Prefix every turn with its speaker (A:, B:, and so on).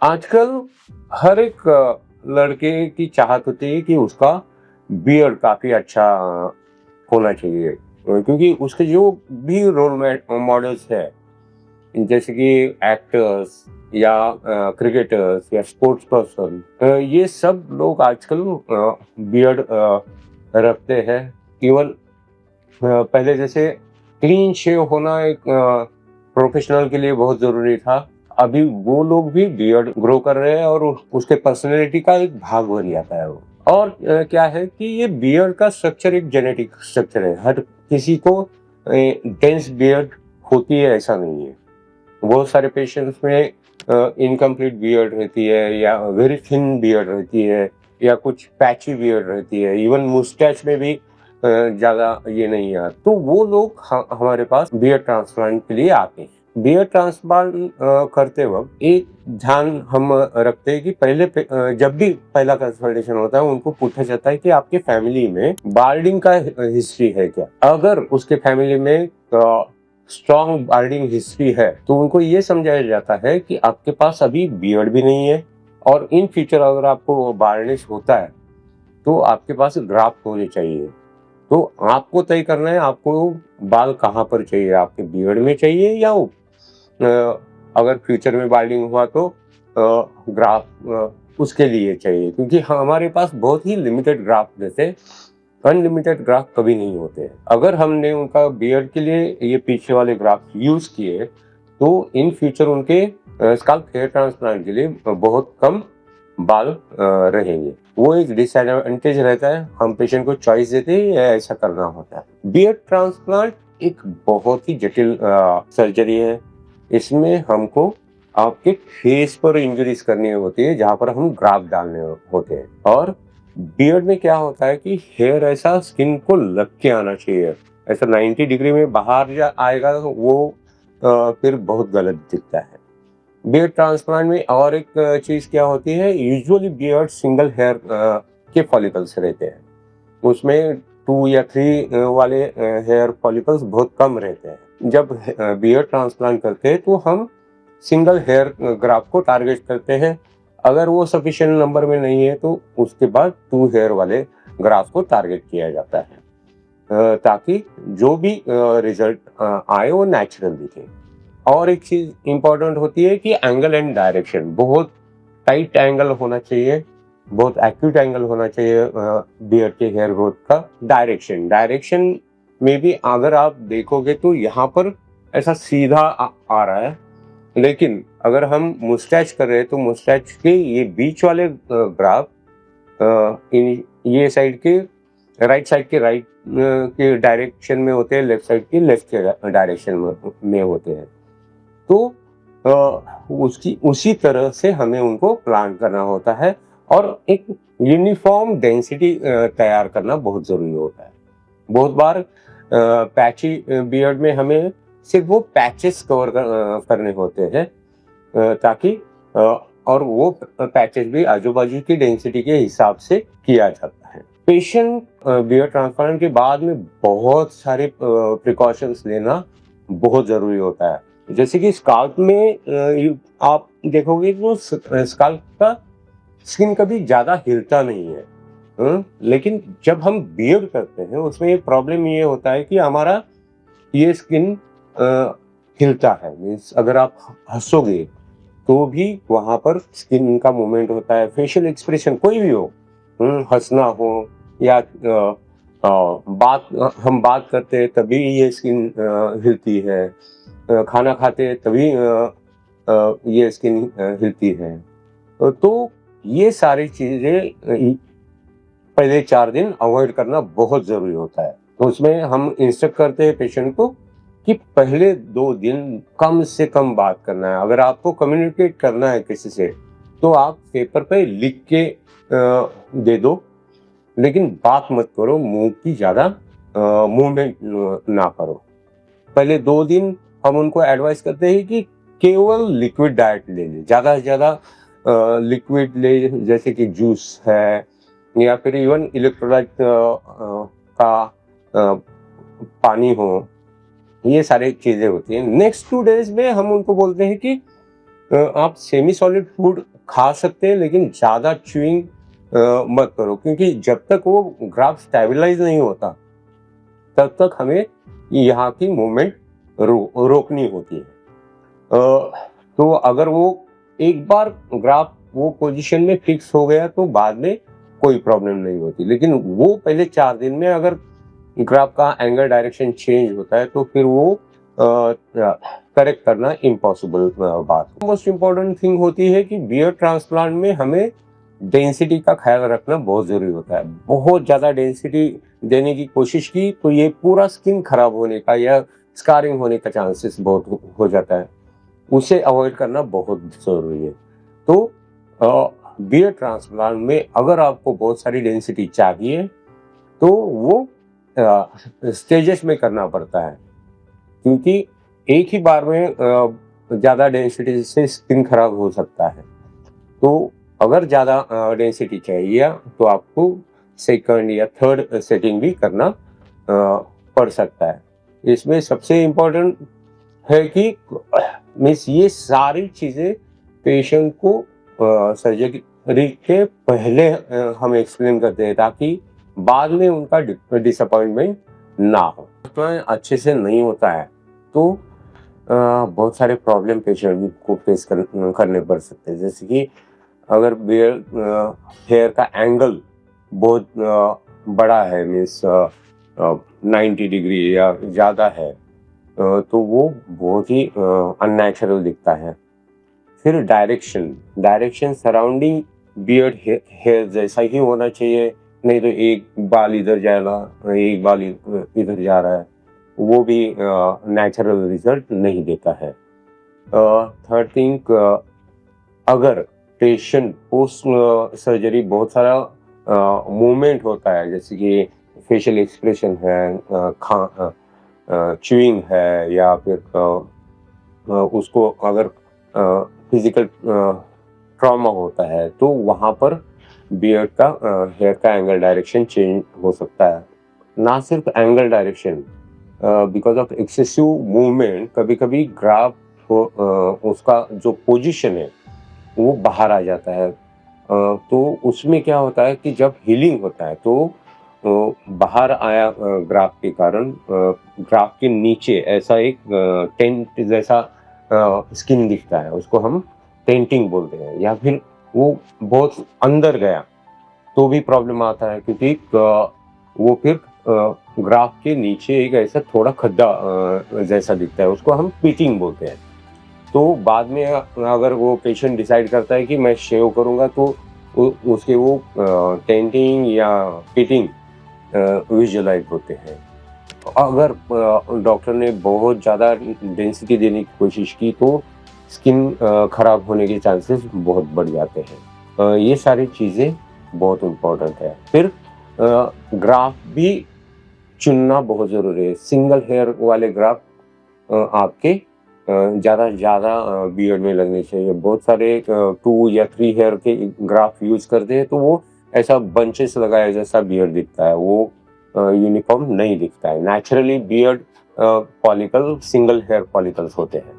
A: आजकल हर एक लड़के की चाहत होती है कि उसका बियर्ड काफी अच्छा होना चाहिए, क्योंकि उसके जो भी रोल मॉडल्स है, जैसे कि एक्टर्स या क्रिकेटर्स या स्पोर्ट्स पर्सन, ये सब लोग आजकल बियर्ड रखते हैं। इवन पहले जैसे क्लीन शेव होना एक प्रोफेशनल के लिए बहुत जरूरी था। अभी वो लोग भी बियर्ड ग्रो कर रहे हैं और उसके पर्सनैलिटी का एक भाग बन जाता है वो। और क्या है कि ये बियर्ड का स्ट्रक्चर एक जेनेटिक स्ट्रक्चर है। हर किसी को डेंस बियर्ड होती है ऐसा नहीं है। बहुत सारे पेशेंट्स में इनकम्प्लीट बियर्ड रहती है या वेरी थिन बियर्ड रहती है या कुछ पैची बियर्ड रहती है। इवन मुस्टैच में भी ज्यादा ये नहीं है, तो वो लोग हमारे पास बियर्ड ट्रांसप्लांट के लिए आते हैं। बियर्ड ट्रांसप्लांट करते वक्त एक ध्यान हम रखते हैं कि जब भी पहला कंसल्टेशन होता है उनको पूछा जाता है कि आपके फैमिली में बार्डिंग का हिस्ट्री है क्या। अगर उसके फैमिली में स्ट्रॉन्ग बार्डिंग हिस्ट्री है तो उनको ये समझाया जाता है कि आपके पास अभी बियर्ड भी नहीं है और इन फ्यूचर अगर आपको बार्निश होता है तो आपके पास ग्राफ्ट होने चाहिए। तो आपको तय करना है आपको बाल कहाँ पर चाहिए, आपके बियर्ड में चाहिए या अगर फ्यूचर में बार्डिंग हुआ तो ग्राफ्ट उसके लिए चाहिए, क्योंकि हमारे पास बहुत ही लिमिटेड ग्राफ्ट जैसे अनलिमिटेड ग्राफ कभी नहीं होते। अगर हमने उनका बियर्ड के लिए ये पीछे वाले ग्राफ यूज किए तो इन फ्यूचर उनके स्कैल्प हेयर ट्रांसप्लांट के लिए बहुत कम बाल रहेंगे। वो एक डिसएडवांटेज रहता है। हम पेशेंट को चॉइस देते हैं या ऐसा करना होता है। बियर्ड ट्रांसप्लांट एक बहुत ही जटिल सर्जरी है। इसमें हमको आपके फेस पर इंजरीज करनी होती है जहां पर हम ग्राफ्ट डालने होते हैं। और बियर्ड में क्या होता है कि हेयर ऐसा स्किन को लग के आना चाहिए। ऐसा 90 डिग्री में बाहर आएगा तो वो फिर बहुत गलत दिखता है। बियर्ड ट्रांसप्लांट में और एक चीज क्या होती है, यूजुअली बियर्ड सिंगल हेयर के फॉलिकल्स रहते हैं। उसमें 2 या 3 वाले हेयर फॉलिकल्स बहुत कम रहते हैं। जब बियर्ड ट्रांसप्लांट करते हैं तो हम सिंगल हेयर ग्राफ्ट को टारगेट करते हैं। अगर वो सफिशिएंट नंबर में नहीं है तो उसके बाद 2 हेयर वाले ग्राफ्ट को टारगेट किया जाता है, ताकि जो भी रिजल्ट आए वो नेचुरल दिखे। और एक चीज इंपॉर्टेंट होती है कि एंगल एंड डायरेक्शन, बहुत टाइट एंगल होना चाहिए, बहुत एक्यूट एंगल होना चाहिए बियर्ड के हेयर ग्रोथ का। डायरेक्शन में भी अगर आप देखोगे तो यहाँ पर ऐसा सीधा आ रहा है, लेकिन अगर हम मुस्टैच कर रहे हैं तो मुस्टैच के ये बीच वाले ग्राफ ये साइड के राइट साइड के राइट के डायरेक्शन में होते हैं, लेफ्ट साइड के लेफ्ट के डायरेक्शन में होते हैं। तो उसकी उसी तरह से हमें उनको प्लान करना होता है और एक यूनिफॉर्म डेंसिटी तैयार करना बहुत जरूरी होता है। बहुत बार पैची बियर्ड में हमें सिर्फ वो पैचेस कवर करने होते हैं, ताकि और वो पैचेस भी आजू बाजू की डेंसिटी के हिसाब से किया जाता है। पेशेंट बियर्ड ट्रांसप्लांट के बाद में बहुत सारे प्रिकॉशंस लेना बहुत जरूरी होता है। जैसे कि स्काल्प में आप देखोगे तो स्काल्प का स्किन कभी ज्यादा हिलता नहीं है, लेकिन जब हम बियर्ड करते हैं उसमें एक प्रॉब्लम ये होता है कि हमारा ये स्किन हिलता है। मीन्स अगर आप हंसोगे तो भी वहां पर स्किन का मूवमेंट होता है। फेशियल एक्सप्रेशन कोई भी हो, हंसना हो या हम बात करते हैं तभी ये स्किन हिलती है, खाना खाते हैं तभी ये स्किन हिलती है। तो ये सारी चीजें पहले 4 दिन अवॉइड करना बहुत जरूरी होता है। तो उसमें हम इंस्ट्रक्ट करते हैं पेशेंट को कि पहले 2 दिन कम से कम बात करना है। अगर आपको कम्युनिकेट करना है किसी से तो आप पेपर पे लिख के दे दो, लेकिन बात मत करो, मुंह की ज्यादा मूवमेंट ना करो। पहले 2 दिन हम उनको एडवाइस करते हैं कि केवल लिक्विड डाइट ले ले, ज्यादा से ज्यादा लिक्विड ले, जैसे कि जूस है या फिर इवन इलेक्ट्रोलाइट का पानी हो, ये सारी चीजें होती हैं। नेक्स्ट 2 डेज में हम उनको बोलते हैं कि आप सेमी सॉलिड फूड खा सकते हैं, लेकिन ज़्यादा च्यूइंग मत करो, क्योंकि जब तक वो ग्राफ स्टेबलाइज नहीं होता तब तक हमें यहाँ की मूवमेंट रोकनी होती है। तो अगर वो एक बार ग्राफ वो पोजीशन में फिक्स हो गया तो बाद में कोई प्रॉब्लम नहीं होती, लेकिन वो पहले 4 दिन में अगर ग्राफ का एंगल डायरेक्शन चेंज होता है तो फिर वो करेक्ट करना इम्पॉसिबल बात। मोस्ट इम्पोर्टेंट थिंग होती है कि बियर्ड ट्रांसप्लांट में हमें डेंसिटी का ख्याल रखना बहुत जरूरी होता है। बहुत ज़्यादा डेंसिटी देने की कोशिश की तो ये पूरा स्किन खराब होने का या स्कारिंग होने का चांसेस बहुत हो जाता है, उसे अवॉइड करना बहुत जरूरी है। तो बियर्ड ट्रांसप्लांट में अगर आपको बहुत सारी डेंसिटी चाहिए तो वो स्टेजेस में करना पड़ता है, क्योंकि एक ही बार में ज़्यादा डेंसिटी से स्किन खराब हो सकता है। तो अगर ज़्यादा डेंसिटी चाहिए तो आपको सेकंड या थर्ड सेटिंग भी करना पड़ सकता है। इसमें सबसे इम्पोर्टेंट है कि मीन्स ये सारी चीज़ें पेशेंट को सर्जरी के पहले हम एक्सप्लेन करते हैं, ताकि बाद में उनका डिसअपॉइंटमेंट ना हो। तो अच्छे से नहीं होता है तो बहुत सारे प्रॉब्लम पेशेंट को फेस करने पड़ सकते हैं, जैसे कि अगर बियर्ड हेयर का एंगल बहुत बड़ा है, मीन्स 90 डिग्री या ज़्यादा है, तो वो बहुत ही अननेचुरल दिखता है। फिर डायरेक्शन सराउंडिंग बियर्ड हेयर जैसा ही होना चाहिए, नहीं तो एक बाल इधर जाएगा, एक बाल इधर जा रहा है, वो भी नेचुरल रिजल्ट नहीं देता है। थर्ड थिंग, अगर पेशेंट पोस्ट सर्जरी बहुत सारा मूवमेंट होता है, जैसे कि फेशियल एक्सप्रेशन है, च्यूइंग है, या फिर उसको अगर फिजिकल ट्रॉमा होता है, तो वहाँ पर बियर्ड का हेयर का एंगल डायरेक्शन चेंज हो सकता है। ना सिर्फ angle direction, because of excessive movement कभी कभी ग्राफ उसका जो पोजीशन है वो बाहर आ जाता है। तो उसमें क्या होता है कि जब हीलिंग होता है तो बाहर आया ग्राफ के कारण ग्राफ के नीचे ऐसा एक टेंट जैसा स्किन दिखता है, उसको हम टेंटिंग बोलते हैं। या फिर वो बहुत अंदर गया तो भी प्रॉब्लम आता है, क्योंकि वो फिर ग्राफ के नीचे एक ऐसा थोड़ा खड्डा जैसा दिखता है, उसको हम पिटिंग बोलते हैं। तो बाद में अगर वो पेशेंट डिसाइड करता है कि मैं शेव करूँगा, तो उसके वो टेंटिंग या पिटिंग विजुअलाइज होते हैं। अगर डॉक्टर ने बहुत ज़्यादा डेंसिटी देने की कोशिश की तो स्किन खराब होने के चांसेस बहुत बढ़ जाते हैं। ये सारी चीज़ें बहुत इम्पोर्टेंट है। फिर ग्राफ भी चुनना बहुत ज़रूरी है। सिंगल हेयर वाले ग्राफ आपके ज़्यादा बियर्ड में लगने चाहिए। बहुत सारे 2 या 3 हेयर के ग्राफ यूज़ करते हैं तो वो ऐसा बंचेस लगाया जैसा बियर्ड दिखता है, वो यूनिफॉर्म नहीं दिखता है। Naturally beard follicle single hair follicles होते हैं।